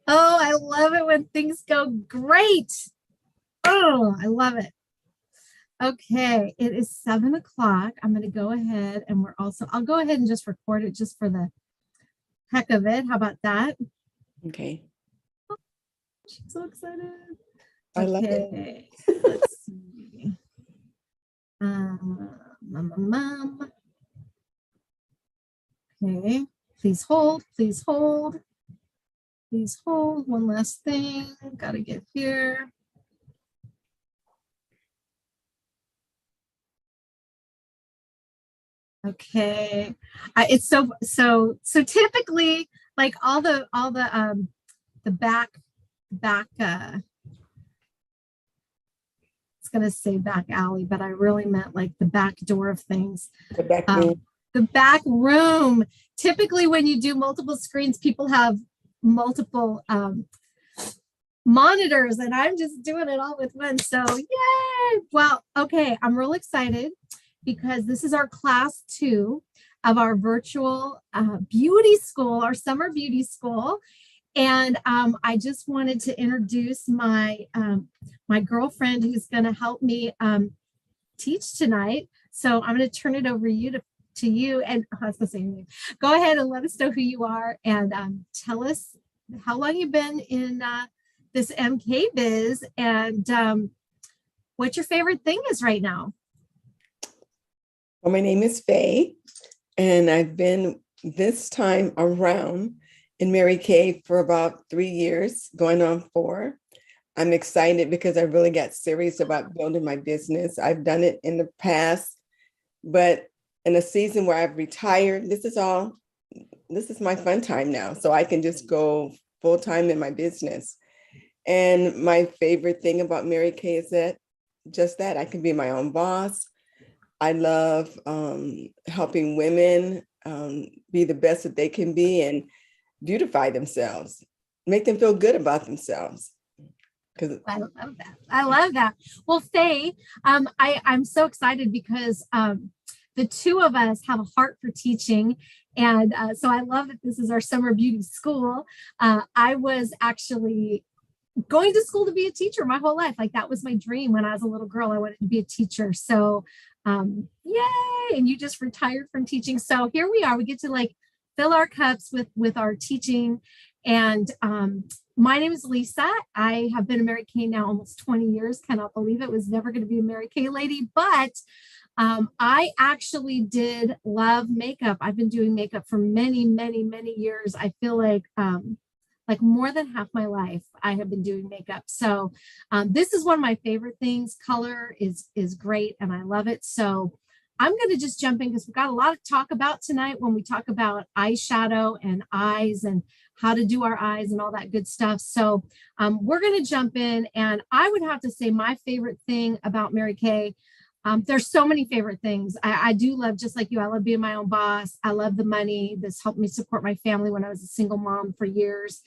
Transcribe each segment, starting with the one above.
Oh, I love it when things go great. Oh, I love it. Okay, it is 7 o'clock. I'm going to go ahead and I'll go ahead and just record it just for the heck of it. How about that? Okay. I'm so excited. I love it. Okay, let's see. Mom. Okay, please hold, please hold. Please hold. One last thing. Got to get here. Okay. It's so typically like the back it's gonna say back alley, but I really meant like the back door of things. The back room. The back room. Typically when you do multiple screens, people have multiple monitors, and I'm just doing it all with one. So yay! Well, okay, I'm real excited because this is our class 2 of our virtual beauty school, our summer beauty school. And I just wanted to introduce my girlfriend who's going to help me teach tonight. So I'm going to turn it over to you, and I was going to say, go ahead and let us know who you are, and tell us how long you've been in this MK biz, and what your favorite thing is right now. Well, my name is Faye, and I've been this time around in Mary Kay for about 3 years, going on 4. I'm excited because I really got serious about building my business. I've done it in the past, but in a season where I've retired, this is my fun time now. So I can just go full time in my business. And my favorite thing about Mary Kay is that I can be my own boss. I love helping women be the best that they can be and beautify themselves, make them feel good about themselves. I love that. I love that. Well, Faye, I'm so excited because the two of us have a heart for teaching. And so I love that this is our summer beauty school. I was actually going to school to be a teacher my whole life. Like that was my dream when I was a little girl. I wanted to be a teacher. So yay. And you just retired from teaching. So here we are. We get to like fill our cups with our teaching. And my name is Lisa. I have been a Mary Kay now almost 20 years. Cannot believe it. Was never going to be a Mary Kay lady, but I actually did love makeup. I've been doing makeup for many, many, many years. I feel like more than half my life I have been doing makeup. So this is one of my favorite things. Color is great and I love it. So I'm going to just jump in because we've got a lot to talk about tonight when we talk about eyeshadow and eyes and how to do our eyes and all that good stuff. So we're going to jump in, and I would have to say my favorite thing about Mary Kay, there's so many favorite things. I do love, just like you, I love being my own boss. I love the money. This helped me support my family when I was a single mom for years.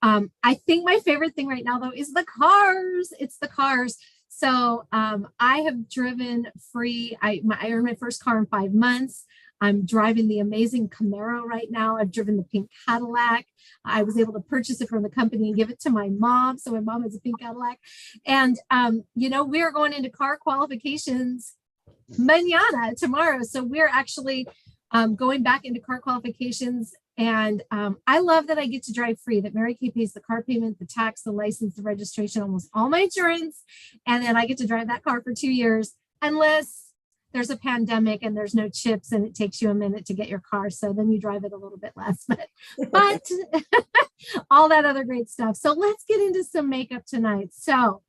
I think my favorite thing right now, though, is the cars. It's the cars. So I have driven free. I earned my first car in 5 months. I'm driving the amazing Camaro right now. I've driven the pink Cadillac. I was able to purchase it from the company and give it to my mom. So my mom has a pink Cadillac. And, we are going into car qualifications mañana, tomorrow. So we're actually going back into car qualifications. And I love that I get to drive free, that Mary Kay pays the car payment, the tax, the license, the registration, almost all my insurance. And then I get to drive that car for 2 years, unless there's a pandemic and there's no chips and it takes you a minute to get your car. So then you drive it a little bit less, but all that other great stuff. So let's get into some makeup tonight. So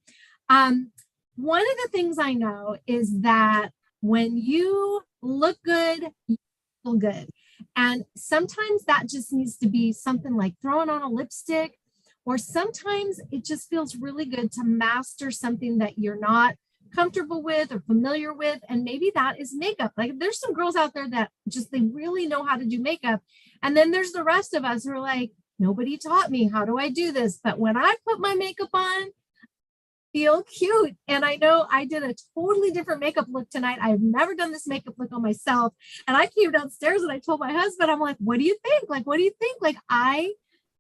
one of the things I know is that when you look good, you feel good. And sometimes that just needs to be something like throwing on a lipstick, or sometimes it just feels really good to master something that you're not comfortable with or familiar with. And maybe that is makeup. Like there's some girls out there that just, they really know how to do makeup. And then there's the rest of us who are like, nobody taught me. How do I do this? But when I put my makeup on, feel cute. And I know I did a totally different makeup look tonight. I've never done this makeup look on myself. And I came downstairs and I told my husband, I'm like, what do you think? Like, what do you think? Like, I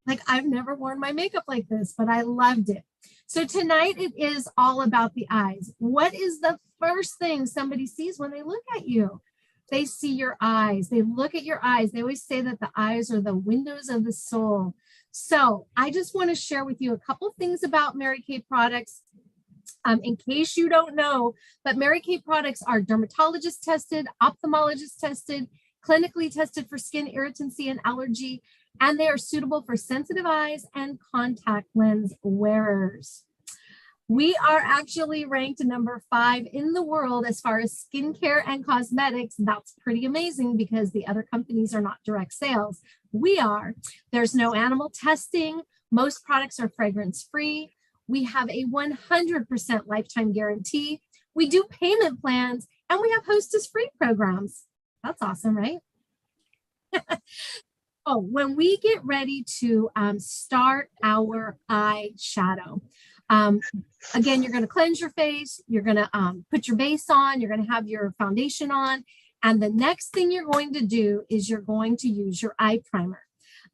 Like I've never worn my makeup like this, but I loved it. So tonight it is all about the eyes. What is the first thing somebody sees when they look at you? They see your eyes. They look at your eyes. They always say that the eyes are the windows of the soul. So I just want to share with you a couple things about Mary Kay products. In case you don't know, but Mary Kay products are dermatologist tested, ophthalmologist tested, clinically tested for skin irritancy and allergy, and they are suitable for sensitive eyes and contact lens wearers. We are actually ranked number 5 in the world as far as skincare and cosmetics. That's pretty amazing because the other companies are not direct sales. We are. There's no animal testing. Most products are fragrance free. We have a 100% lifetime guarantee. We do payment plans and we have hostess free programs. That's awesome, right? Oh, when we get ready to start our eyeshadow, again, you're going to cleanse your face. You're going to put your base on. You're going to have your foundation on. And the next thing you're going to do is you're going to use your eye primer.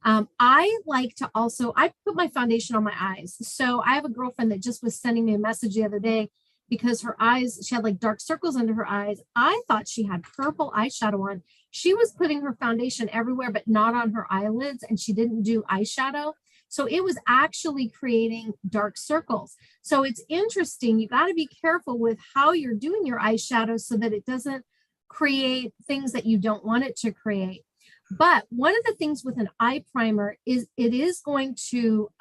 I like to also, I put my foundation on my eyes. So I have a girlfriend that just was sending me a message the other day because her eyes, she had like dark circles under her eyes. I thought she had purple eyeshadow on. She was putting her foundation everywhere, but not on her eyelids, and she didn't do eyeshadow. So it was actually creating dark circles. So it's interesting. You got to be careful with how you're doing your eyeshadow so that it doesn't create things that you don't want it to create. But one of the things with an eye primer is it is going to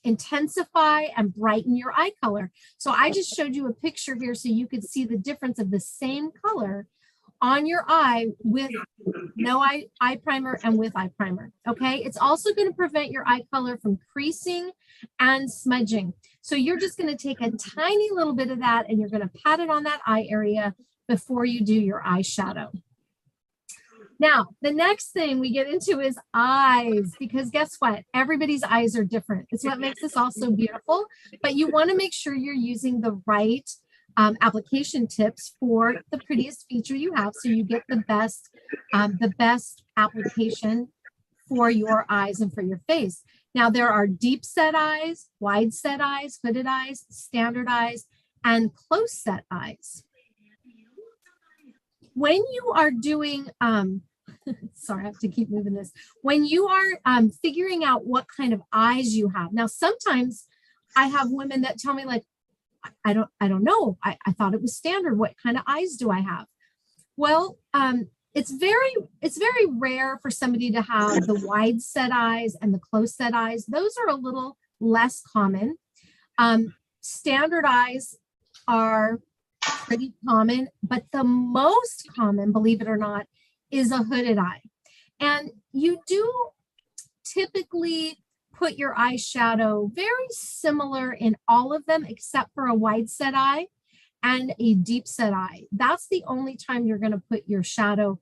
intensify and brighten your eye color. So I just showed you a picture here so you could see the difference of the same color on your eye with no eye primer and with eye primer. Okay, it's also going to prevent your eye color from creasing and smudging. So you're just going to take a tiny little bit of that and you're going to pat it on that eye area before you do your eyeshadow. Now, the next thing we get into is eyes, because guess what? Everybody's eyes are different. It's what makes this all so beautiful, but you want to make sure you're using the right application tips for the prettiest feature you have so you get the best application for your eyes and for your face. Now, there are deep set eyes, wide set eyes, hooded eyes, standard eyes, and close set eyes. When you are doing, sorry, I have to keep moving this. When you are figuring out what kind of eyes you have. Now, sometimes I have women that tell me like, I don't know. I thought it was standard. What kind of eyes do I have? Well, it's very rare for somebody to have the wide set eyes and the close set eyes. Those are a little less common. Standard eyes are pretty common, but the most common, believe it or not, is a hooded eye. And you do typically put your eyeshadow very similar in all of them, except for a wide set eye and a deep set eye. That's the only time you're going to put your shadow,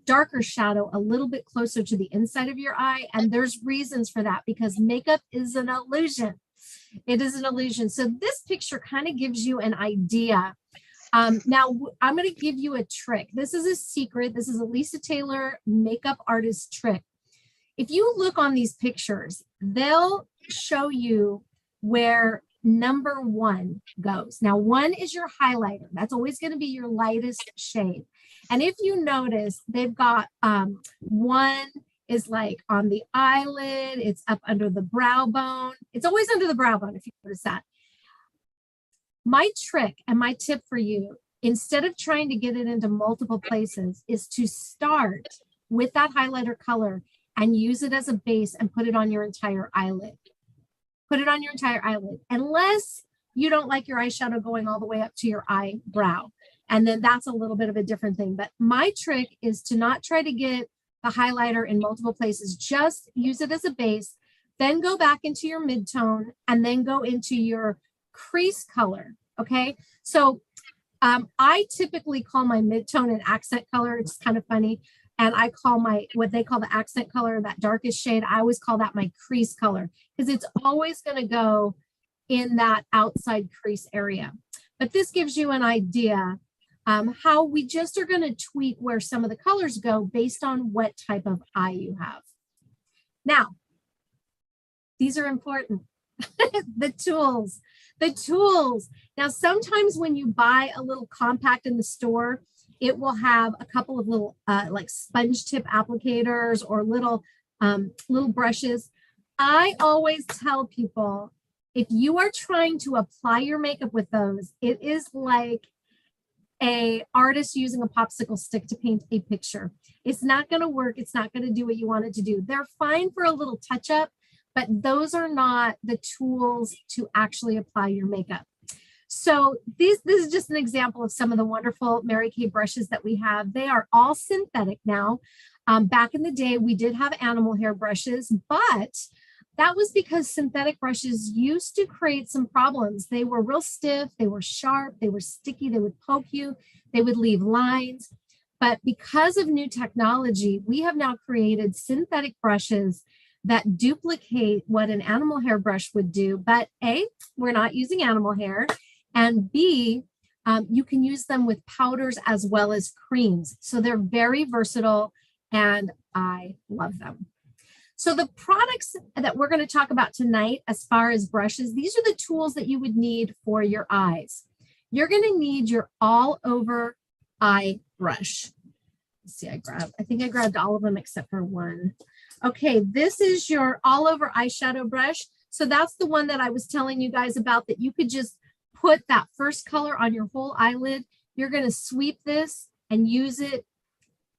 darker shadow, a little bit closer to the inside of your eye. And there's reasons for that because makeup is an illusion. It is an illusion. So this picture kind of gives you an idea. Now, I'm going to give you a trick. This is a secret. This is a Lisa Taylor makeup artist trick. If you look on these pictures, they'll show you where number 1 goes. Now, 1 is your highlighter. That's always going to be your lightest shade. And if you notice, they've got 1 is like on the eyelid. It's up under the brow bone. It's always under the brow bone, if you notice that. My trick and my tip for you, instead of trying to get it into multiple places, is to start with that highlighter color and use it as a base and put it on your entire eyelid. Put it on your entire eyelid, unless you don't like your eyeshadow going all the way up to your eyebrow. And then that's a little bit of a different thing. But my trick is to not try to get the highlighter in multiple places. Just use it as a base, then go back into your mid-tone and then go into your crease color. Okay, so I typically call my mid-tone an accent color. It's kind of funny. And I call my, what they call the accent color, that darkest shade, I always call that my crease color because it's always going to go in that outside crease area. But this gives you an idea how we just are going to tweak where some of the colors go based on what type of eye you have. Now, These are important. The tools, the tools. Now, sometimes when you buy a little compact in the store, it will have a couple of little like sponge tip applicators or little brushes. I always tell people, if you are trying to apply your makeup with those, it is like a artist using a popsicle stick to paint a picture. It's not going to work. It's not going to do what you want it to do. They're fine for a little touch up, but those are not the tools to actually apply your makeup. So this is just an example of some of the wonderful Mary Kay brushes that we have. They are all synthetic now. Back in the day, we did have animal hair brushes, but that was because synthetic brushes used to create some problems. They were real stiff, they were sharp, they were sticky, they would poke you, they would leave lines. But because of new technology, we have now created synthetic brushes that duplicate what an animal hair brush would do. But A, we're not using animal hair, and B, you can use them with powders as well as creams. So they're very versatile and I love them. So the products that we're going to talk about tonight, as far as brushes, these are the tools that you would need for your eyes. You're going to need your all over eye brush. Let's see, I think I grabbed all of them except for one. Okay, this is your all over eyeshadow brush. So that's the one that I was telling you guys about, that you could just put that first color on your whole eyelid. You're going to sweep this and use it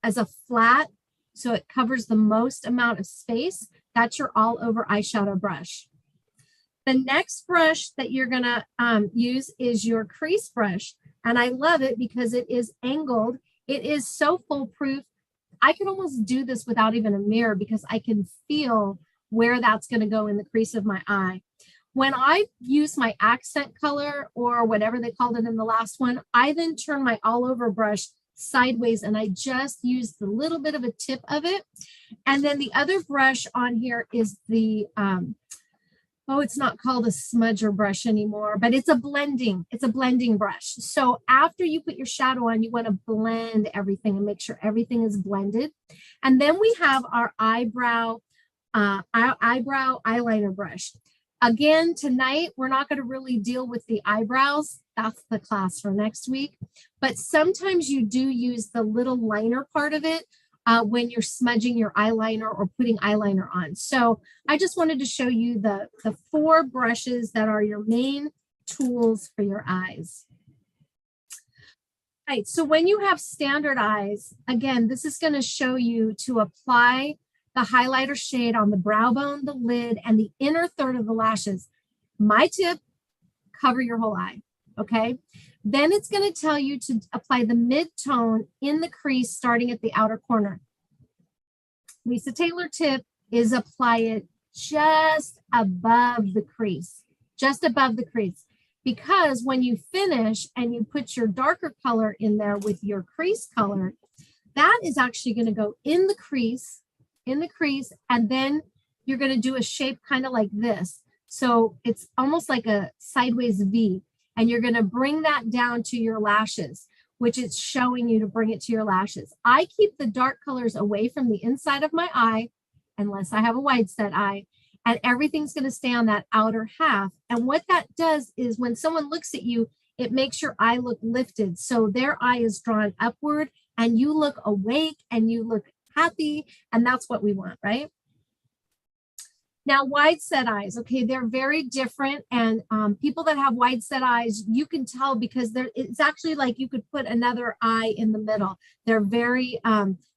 as a flat so it covers the most amount of space. That's your all over eyeshadow brush. The next brush that you're going to use is your crease brush. And I love it because it is angled. It is so foolproof. I can almost do this without even a mirror because I can feel where that's going to go in the crease of my eye. When I use my accent color or whatever they called it in the last one, I then turn my all over brush sideways and I just use the little bit of a tip of it. And then the other brush on here is the, it's not called a smudger brush anymore, but it's a blending brush. So after you put your shadow on, you want to blend everything and make sure everything is blended. And then we have our eyebrow eyeliner brush. Again, tonight, we're not going to really deal with the eyebrows. That's the class for next week. But sometimes you do use the little liner part of it when you're smudging your eyeliner or putting eyeliner on. So I just wanted to show you the 4 brushes that are your main tools for your eyes. All right, so when you have standard eyes, again, this is going to show you to apply the highlighter shade on the brow bone, the lid, and the inner third of the lashes. My tip, cover your whole eye, okay? Then it's going to tell you to apply the mid-tone in the crease starting at the outer corner. Lisa Taylor tip is apply it just above the crease, because when you finish and you put your darker color in there with your crease color, that is actually going to go in the crease, and then you're going to do a shape kind of like this. So it's almost like a sideways V, and you're going to bring that down to your lashes, which it's showing you to bring it to your lashes. I keep the dark colors away from the inside of my eye, unless I have a wide set eye, and everything's going to stay on that outer half. And what that does is when someone looks at you, it makes your eye look lifted. So their eye is drawn upward and you look awake and you look happy, and that's what we want, right? Now, wide set eyes, okay, they're very different, and people that have wide set eyes, you can tell because it's actually like you could put another eye in the middle. They're very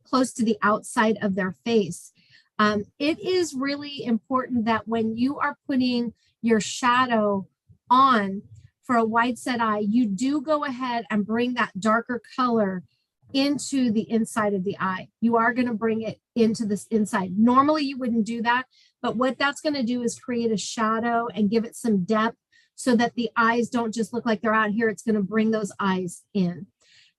close to the outside of their face. It is really important that when you are putting your shadow on for a wide set eye, you do go ahead and bring that darker color into the inside of the eye. You are going to bring it into this inside. Normally you wouldn't do that, but what that's going to do is create a shadow and give it some depth so that the eyes don't just look like they're out here. It's going to bring those eyes in.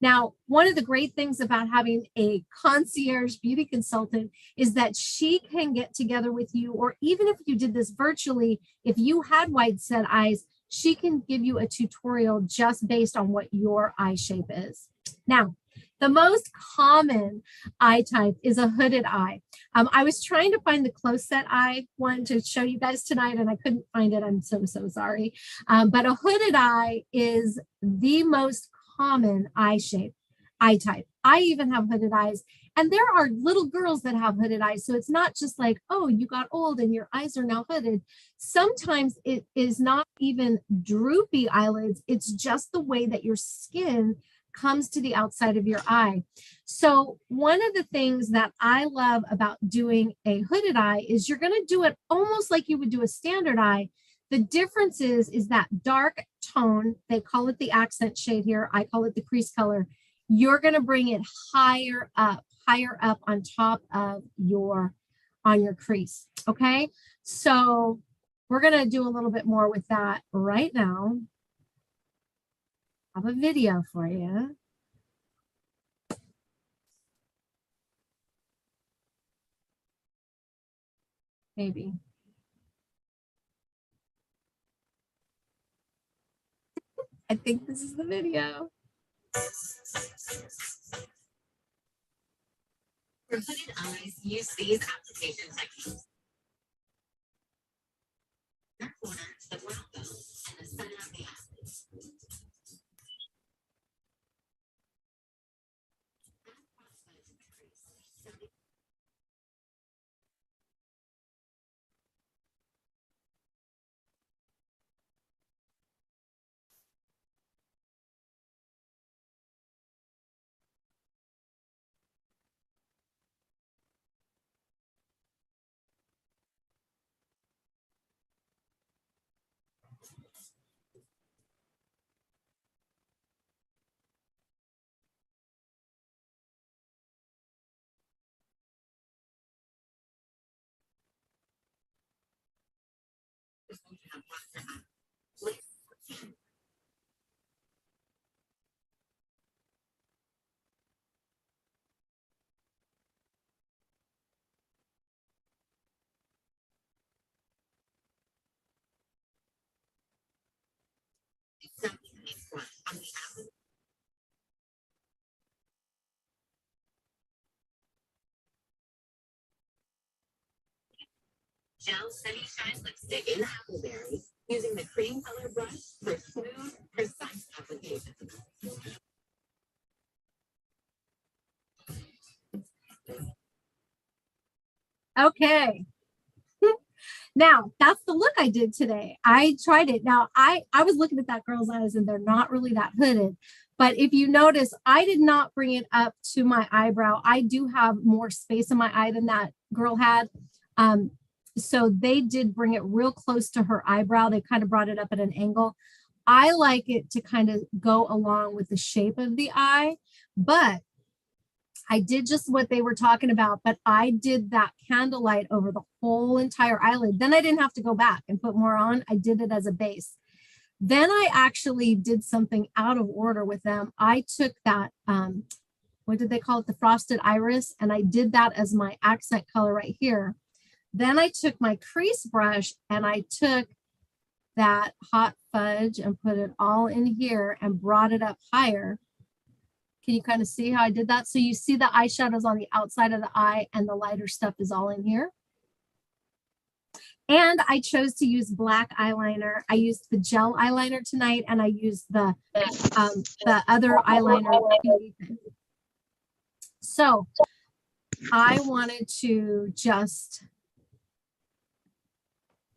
Now, one of the great things about having a concierge beauty consultant is that she can get together with you, or even if you did this virtually, if you had wide set eyes, she can give you a tutorial just based on what your eye shape is. Now, The most common eye type is a hooded eye. I was trying to find the close set eye one to show you guys tonight, and I couldn't find it. I'm so sorry. But a hooded eye is the most common eye shape, eye type. I even have hooded eyes. And there are little girls that have hooded eyes. So it's not just like, oh, you got old and your eyes are now hooded. Sometimes it is not even droopy eyelids. It's just the way that your skin comes to the outside of your eye. So one of the things that I love about doing a hooded eye is you're going to do it almost like you would do a standard eye. The difference is that dark tone, they call it the accent shade here. I call it the crease color. You're going to bring it higher up on top of your crease. Okay, so we're going to do a little bit more with that right now. I have a video for you. Maybe. I think this is the video. For hooded eyes, use these application techniques. That corner, the brow bone, and the center of the eyelids. Gel semi-shine lipstick in Appleberry using the cream color brush for smooth, precise application. Okay. Now, that's the look I did today. I tried it. Now, I was looking at that girl's eyes and they're not really that hooded. But if you notice, I did not bring it up to my eyebrow. I do have more space in my eye than that girl had. So they did bring it real close to her eyebrow. They kind of brought it up at an angle. I like it to kind of go along with the shape of the eye, but I did just what they were talking about, but I did that candlelight over the whole entire eyelid. Then I didn't have to go back and put more on. I did it as a base. Then I actually did something out of order with them. I took that, what did they call it? The frosted iris. And I did that as my accent color right here. Then I took my crease brush and I took that hot fudge and put it all in here and brought it up higher. Can you kind of see how I did that? So you see the eyeshadows on the outside of the eye and the lighter stuff is all in here. And I chose to use black eyeliner. I used the gel eyeliner tonight and I used the other eyeliner. So I wanted to just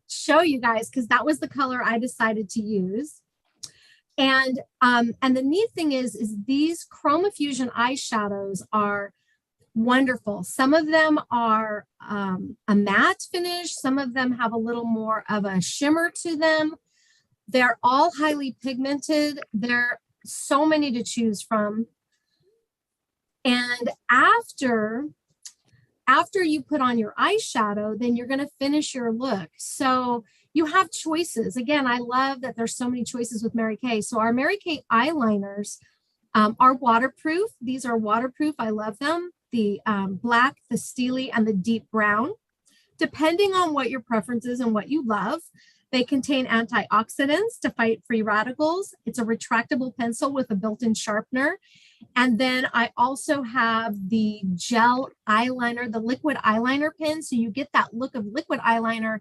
show you guys because that was the color I decided to use. And the neat thing is these Chromafusion eyeshadows are wonderful. Some of them are a matte finish. Some of them have a little more of a shimmer to them. They're all highly pigmented. There are so many to choose from. And after you put on your eyeshadow, then you're going to finish your look. So you have choices. Again, I love that there's so many choices with Mary Kay. So our Mary Kay eyeliners are waterproof. These are waterproof. I love them. The black, the steely, and the deep brown. Depending on what your preference is and what you love, they contain antioxidants to fight free radicals. It's a retractable pencil with a built-in sharpener. And then I also have the gel eyeliner, the liquid eyeliner pen. So you get that look of liquid eyeliner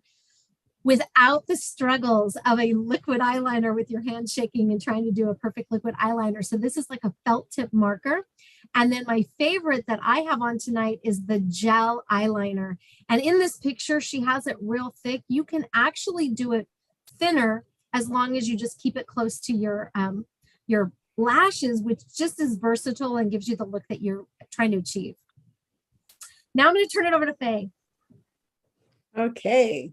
without the struggles of a liquid eyeliner with your hand shaking and trying to do a perfect liquid eyeliner. So this is like a felt tip marker. And then my favorite that I have on tonight is the gel eyeliner. And in this picture, she has it real thick. You can actually do it thinner as long as you just keep it close to your lashes, which just is versatile and gives you the look that you're trying to achieve. Now I'm going to turn it over to Faye. Okay.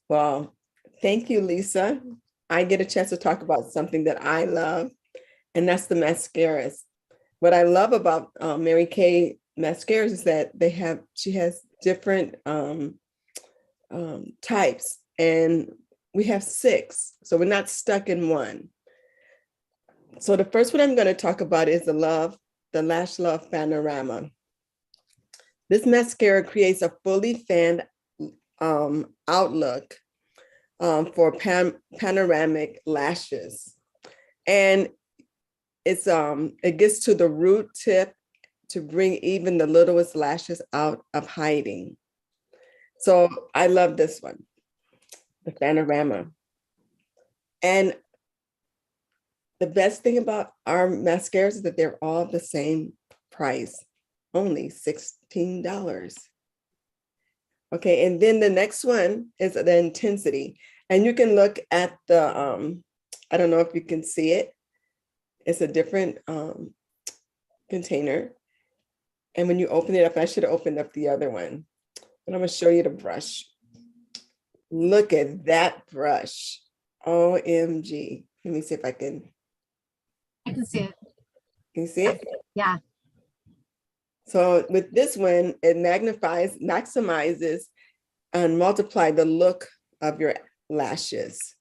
Well, thank you, Lisa. I get a chance to talk about something that I love, and that's the mascaras. What I love about Mary Kay mascaras is that she has different types, and we have 6, so we're not stuck in one. So the first one I'm going to talk about is the Lash Love Panorama. This mascara creates a fully fanned outlook for panoramic lashes, and it gets to the root tip to bring even the littlest lashes out of hiding. So I love this one, the Panorama. And the best thing about our mascaras is that they're all the same price, only $16. Okay, and then the next one is the Intensity. And you can look at the, I don't know if you can see it. It's a different container. And when you open it up, I should have opened up the other one. But I'm gonna show you the brush. Look at that brush. OMG. Let me see if I can. I can see it. Can you see it? Yeah. So with this one, it maximizes and multiply the look of your lashes.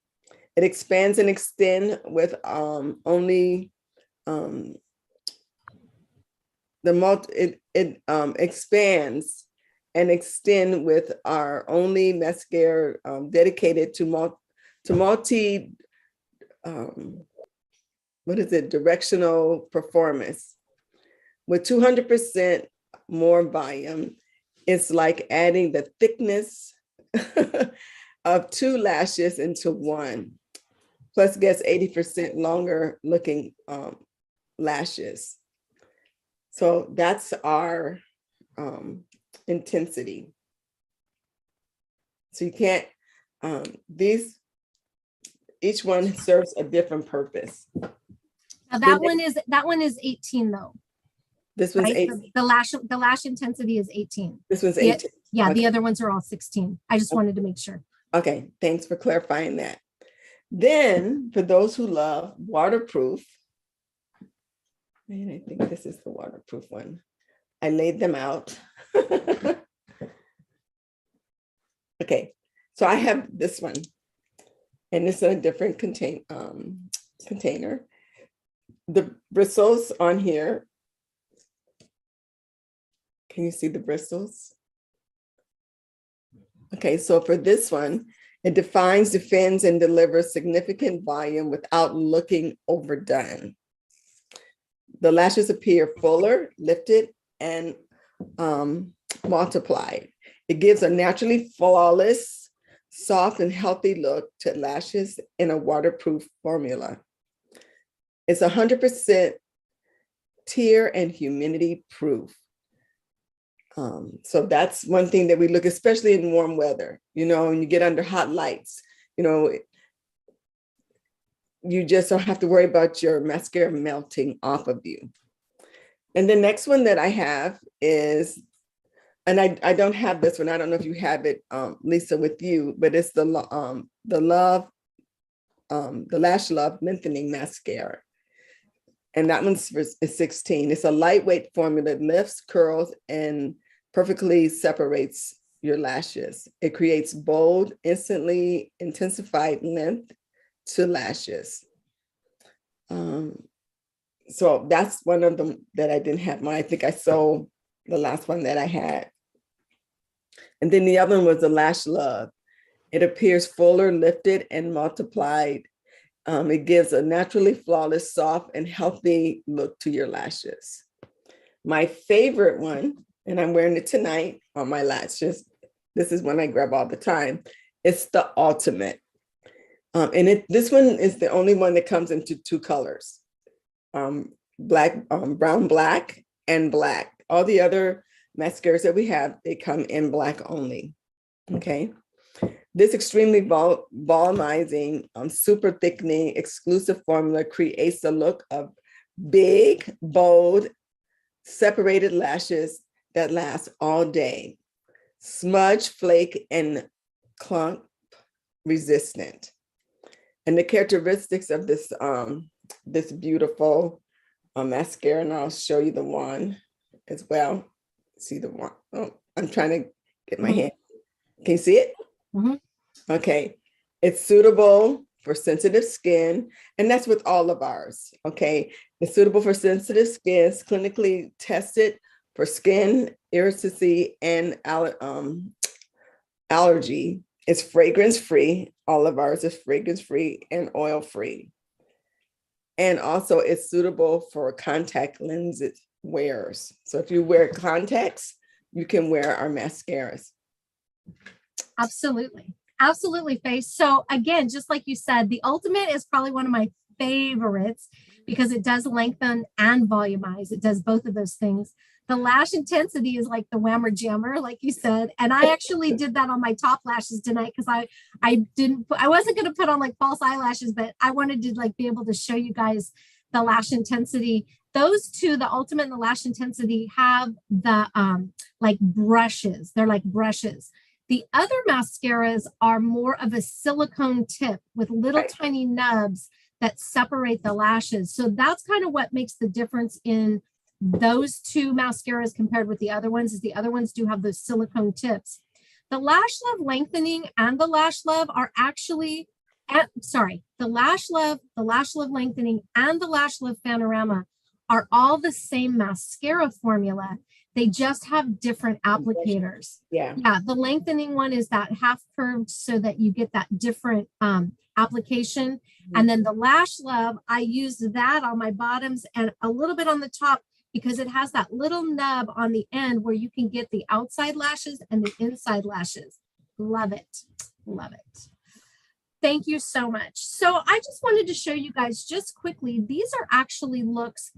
It expands and extend with only it expands and extend with our only mascara dedicated to multi directional performance. With 200% more volume, it's like adding the thickness of 2 lashes into one, plus gets 80% longer looking lashes. So that's our Intensity. So you can't, each one serves a different purpose. Now that one is 18 though. This one's right? 18. The lash intensity is 18. This one's 18. Yeah, okay. The other ones are all 16. I just wanted to make sure. Okay, thanks for clarifying that. Then for those who love waterproof, and I think this is the waterproof one. I laid them out. Okay, so I have this one, and it's in a different container. The bristles on here, can you see the bristles? Okay, so for this one, it defines, defends, and delivers significant volume without looking overdone. The lashes appear fuller, lifted, and multiplied. It gives a naturally flawless, soft, and healthy look to lashes in a waterproof formula. It's 100% tear and humidity proof. So that's one thing that we look, especially in warm weather, when you get under hot lights, you just don't have to worry about your mascara melting off of you. And the next one that I have is, and I don't have this one. I don't know if you have it, Lisa, with you, but it's the Lash Love Lengthening Mascara. And that one's is 16. It's a lightweight formula that lifts, curls, and perfectly separates your lashes. It creates bold, instantly intensified length to lashes. So that's one of them that I didn't have. I think I sold the last one that I had. And then the other one was the Lash Love. It appears fuller, lifted, and multiplied. It gives a naturally flawless, soft, and healthy look to your lashes. My favorite one, and I'm wearing it tonight on my lashes. This is one I grab all the time. It's the Ultimate. This one is the only one that comes into two colors, brown, black, and black. All the other mascaras that we have, they come in black only, okay? This extremely volumizing, super thickening, exclusive formula creates a look of big, bold, separated lashes that last all day. Smudge, flake, and clump resistant. And the characteristics of this, this beautiful mascara, and I'll show you the one as well. See the one? Oh, I'm trying to get my hand. Can you see it? Mm-hmm. Okay. It's suitable for sensitive skin, and that's with all of ours. Okay. It's suitable for sensitive skin. It's clinically tested for skin irritancy and allergy. It's fragrance free. All of ours is fragrance free and oil free. And also it's suitable for contact lenses wearers. So if you wear contacts, you can wear our mascaras. Absolutely. Absolutely, Faye. So again, just like you said, the Ultimate is probably one of my favorites because it does lengthen and volumize. It does both of those things. The lash intensity is like the whammer jammer, like you said. And I actually did that on my top lashes tonight because I wasn't going to put on like false eyelashes, but I wanted to like be able to show you guys the lash intensity. Those two, the Ultimate and the lash intensity, have the like brushes. They're like brushes. The other mascaras are more of a silicone tip with little tiny nubs that separate the lashes. So that's kind of what makes the difference in those two mascaras compared with the other ones, is the other ones do have those silicone tips. The Lash Love Lengthening and the Lash Love are actually, the Lash Love Lengthening and the Lash Love Panorama are all the same mascara formula. They just have different applicators. Yeah. The lengthening one is that half curved so that you get that different application. Mm-hmm. And then the Lash Love, I used that on my bottoms and a little bit on the top because it has that little nub on the end where you can get the outside lashes and the inside lashes. Love it. Love it. Thank you so much. So I just wanted to show you guys just quickly, these are actually looks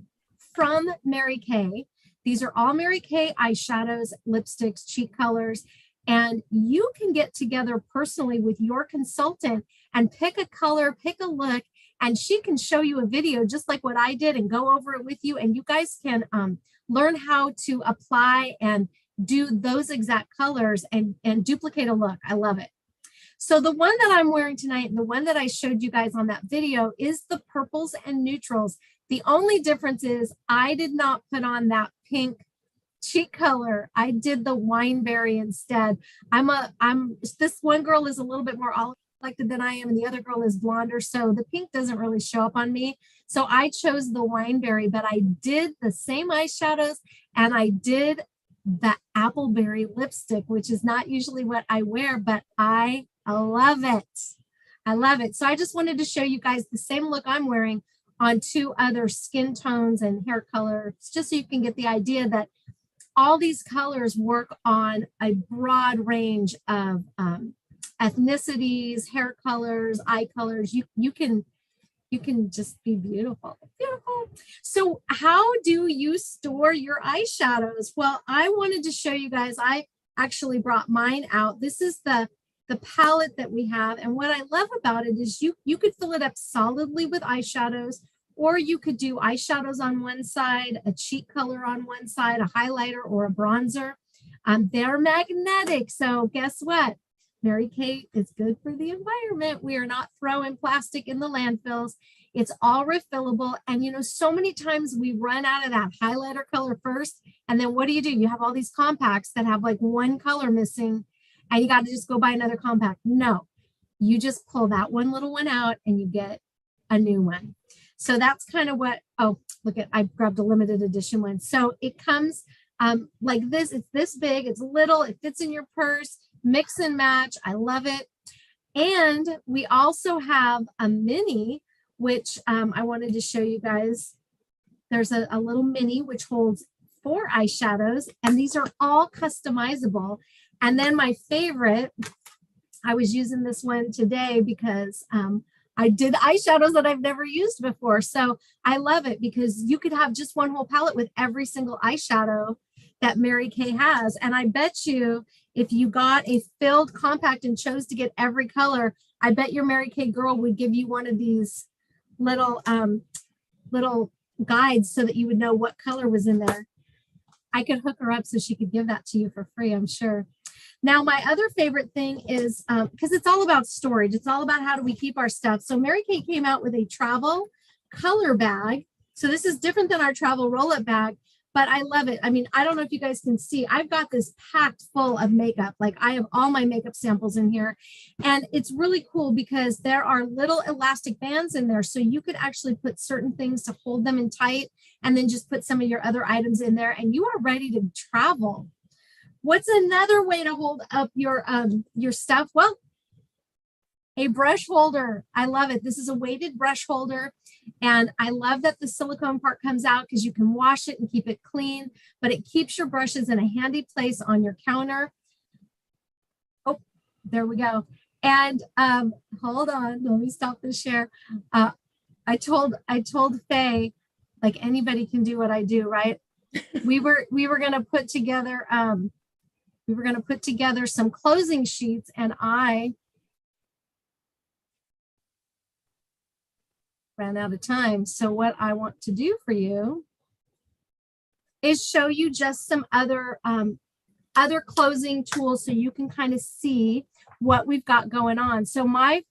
from Mary Kay. These are all Mary Kay eyeshadows, lipsticks, cheek colors, and you can get together personally with your consultant and pick a color, pick a look, and she can show you a video just like what I did and go over it with you. And you guys can learn how to apply and do those exact colors and duplicate a look. I love it. So the one that I'm wearing tonight, the one that I showed you guys on that video, is the purples and neutrals. The only difference is I did not put on that pink cheek color. I did the wineberry instead. This one girl is a little bit more olive complected than I am, and the other girl is blonder, so the pink doesn't really show up on me. So I chose the wineberry, but I did the same eyeshadows and I did the appleberry lipstick, which is not usually what I wear, but I love it. I love it. So I just wanted to show you guys the same look I'm wearing on two other skin tones and hair colors, just so you can get the idea that all these colors work on a broad range of ethnicities, hair colors, eye colors. You can just be beautiful. Beautiful. So how do you store your eyeshadows? Well, I wanted to show you guys, I actually brought mine out. This is the palette that we have. And what I love about it is you could fill it up solidly with eyeshadows, or you could do eyeshadows on one side, a cheek color on one side, a highlighter or a bronzer. They're magnetic. So guess what? Mary Kay is good for the environment. We are not throwing plastic in the landfills. It's all refillable. And you know, so many times we run out of that highlighter color first. And then what do? You have all these compacts that have like one color missing and you got to just go buy another compact. No, you just pull that one little one out and you get a new one. So that's kind of what, oh, look at, I grabbed a limited edition one. So it comes like this, it's this big, it's little, it fits in your purse, mix and match. I love it. And we also have a mini which I wanted to show you guys. There's a little mini which holds 4 eyeshadows, and these are all customizable. And then my favorite, I was using this one today because I did eyeshadows that I've never used before. So I love it because you could have just one whole palette with every single eyeshadow that Mary Kay has. And I bet you if you got a filled compact and chose to get every color, I bet your Mary Kay girl would give you one of these little guides so that you would know what color was in there. I could hook her up so she could give that to you for free, I'm sure. Now, my other favorite thing is, because it's all about storage. It's all about how do we keep our stuff. So Mary Kay came out with a travel color bag. So this is different than our travel roll-up bag, but I love it. I mean, I don't know if you guys can see, I've got this packed full of makeup. Like I have all my makeup samples in here. And it's really cool because there are little elastic bands in there. So you could actually put certain things to hold them in tight and then just put some of your other items in there and you are ready to travel. What's another way to hold up your stuff? Well, a brush holder. I love it. This is a weighted brush holder. And I love that the silicone part comes out because you can wash it and keep it clean, but it keeps your brushes in a handy place on your counter. Oh, there we go. And hold on, let me stop the share. I told Faye, like anybody can do what I do, right? we were going to put together some closing sheets, and I ran out of time. So what I want to do for you is show you just some other closing tools so you can kind of see what we've got going on. So my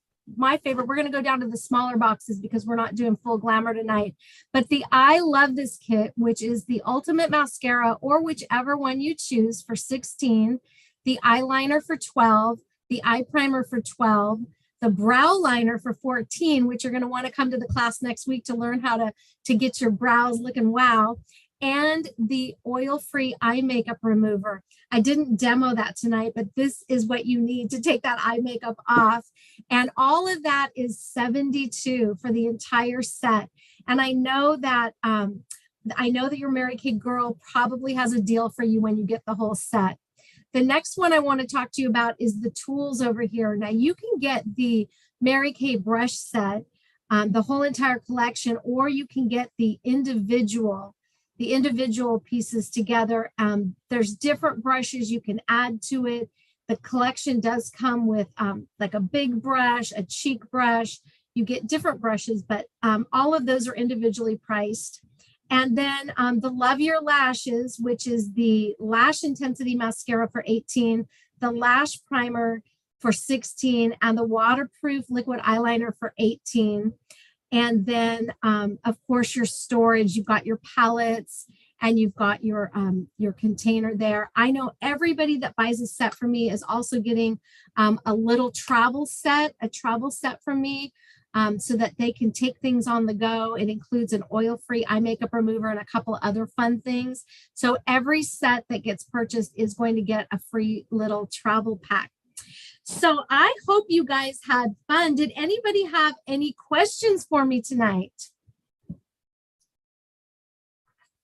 favorite, we're going to go down to the smaller boxes because we're not doing full glamour tonight, but the I Love This kit, which is the ultimate mascara or whichever one you choose for 16, the eyeliner for 12, the eye primer for 12, the brow liner for 14, which you're going to want to come to the class next week to learn how to get your brows looking wow, and the oil-free eye makeup remover. I didn't demo that tonight, but this is what you need to take that eye makeup off. And all of that is $72 for the entire set. And I know that your Mary Kay girl probably has a deal for you when you get the whole set. The next one I want to talk to you about is the tools over here. Now you can get the Mary Kay brush set, the whole entire collection, or you can get the individual pieces together. There's different brushes you can add to it. The collection does come with like a big brush, a cheek brush. You get different brushes, but all of those are individually priced. And then the Love Your Lashes, which is the Lash Intensity Mascara for 18, the Lash Primer for 16, and the Waterproof Liquid Eyeliner for 18. And then, of course, your storage, you've got your palettes and you've got your container there. I know everybody that buys a set from me is also getting a little travel set from me so that they can take things on the go. It includes an oil-free eye makeup remover and a couple other fun things. So every set that gets purchased is going to get a free little travel pack. So I hope you guys had fun. Did anybody have any questions for me tonight?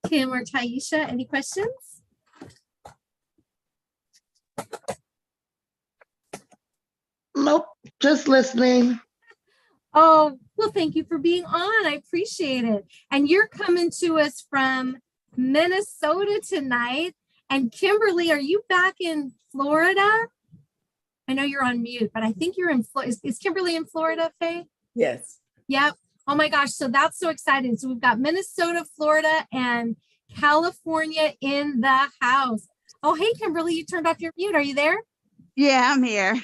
Kim or Taisha, any questions? Nope, just listening. Oh, well, thank you for being on. I appreciate it. And you're coming to us from Minnesota tonight. And Kimberly, are you back in Florida? I know you're on mute, but I think you're in Florida. Is Kimberly in Florida, Faye? Yes. Yep. Oh my gosh. So that's so exciting. So we've got Minnesota, Florida, and California in the house. Oh, hey, Kimberly, you turned off your mute. Are you there? Yeah, I'm here.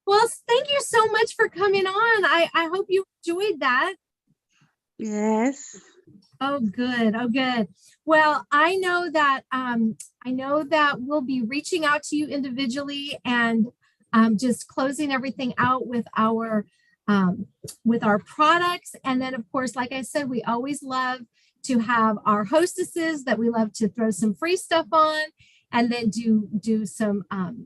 Well, thank you so much for coming on. I hope you enjoyed that. Yes. Oh, good. Oh, good. Well, I know that we'll be reaching out to you individually and just closing everything out with our products. And then, of course, like I said, we always love to have our hostesses that we love to throw some free stuff on. and then do some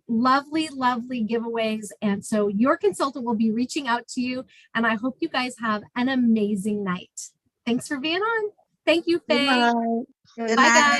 lovely giveaways. And so your consultant will be reaching out to you, and I hope you guys have an amazing night. Thanks for being on. Thank you, Faye. Bye. Good Bye, night. guys.